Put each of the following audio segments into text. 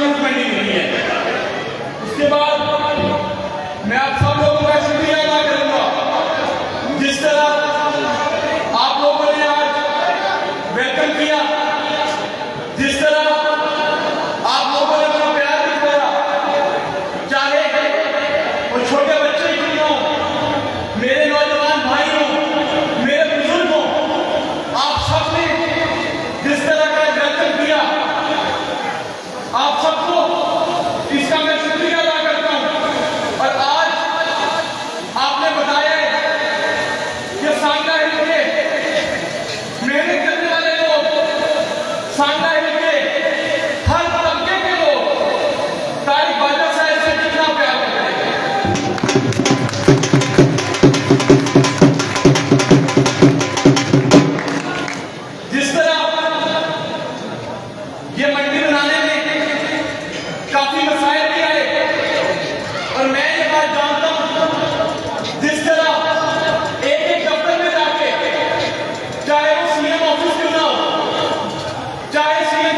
Fruit मंडी मिली है। उसके बाद मैं आप सब लोगों का शुक्रिया अदा करूंगा, जिस तरह आप लोगों ने आज वेलकम किया, जिस तरह आप लोगों ने अपना प्यार दिखाया, चाहे वो छोटे बच्चे क्यों हो, मेरे नौजवान भाई हो, मेरे बुजुर्ग हो, आप सबने जिस तरह का वेलकम किया, आप सबको इसका मैं शुक्रिया अदा करता हूं। और आज आपने बताया है कि सांगा हिल के मेहनत करने वाले लोग, सांगा हिल के हर तबके के लोग तारिक बाजा साहब से कितना प्यार करते हैं। जिस तरह ये मंडी बनाने में काफी मसाइल भी आए, और मैं ये बात जानता हूं, जिस तरह एक एक दफ्तर में जाके, चाहे वो सीएम ऑफिस क्यों ना हो, चाहे सीएम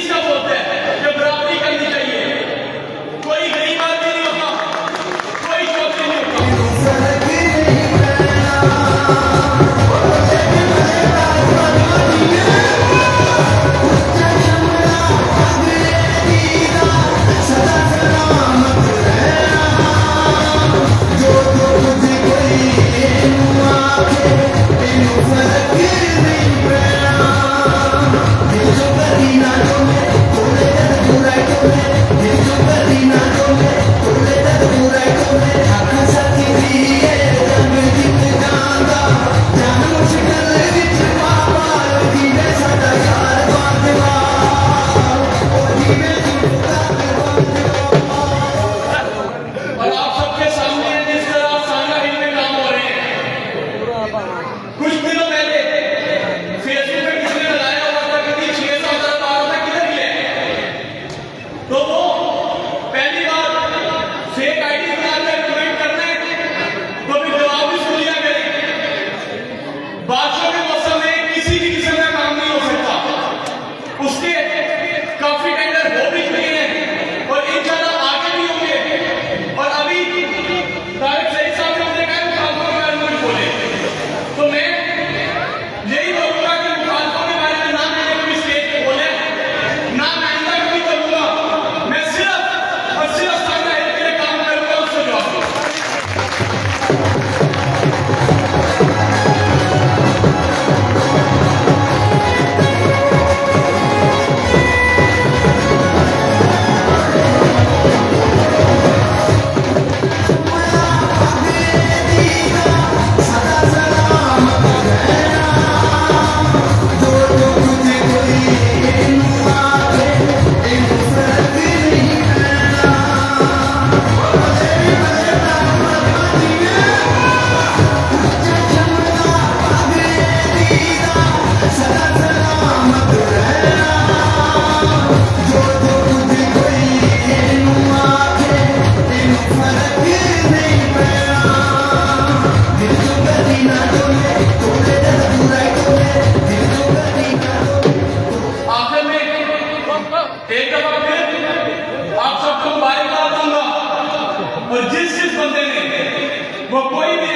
किसका बोलते हैं कि बराबरी करनी चाहिए। कोई गरीब आदमी नहीं होता, कोई चौधरी नहीं होता। और आप सबके सामने जिस तरह सांगाहिल में काम हो रहे हैं, कुछ दिनों पहले फेसबुक पे किसी ने लगाया हुआ था कि 6-7 अरब रुपए किधर गए, तो वो पहली बार फेक आईडी बना के कमेंट करना है तो भी जवाब भी सुन लिया करें। बारिशों के मौसम में किसी भी किस्म का काम नहीं हो सकता, उसके काफी टेंडर हो भी चुके हैं और इंशाल्लाह आगे भी होंगे। और अभी तारिक सईद साहब ने मुझे कहा मुखालफों के बारे में कुछ बोले, तो मैं यही बोलूंगा कि मुखालफों के बारे में ना मैंने कभी स्टेज पे बोले, ना मैं आइंदा कभी बोलूंगा। मैं सिर्फ और सिर्फ सांगाहिल के लिए काम करूंगा, उससे जवाब दूंगा। आखिर में एक दफा फिर आप सबको मुबारकबाद दूंगा और जिस बंदे ने वो कोई भी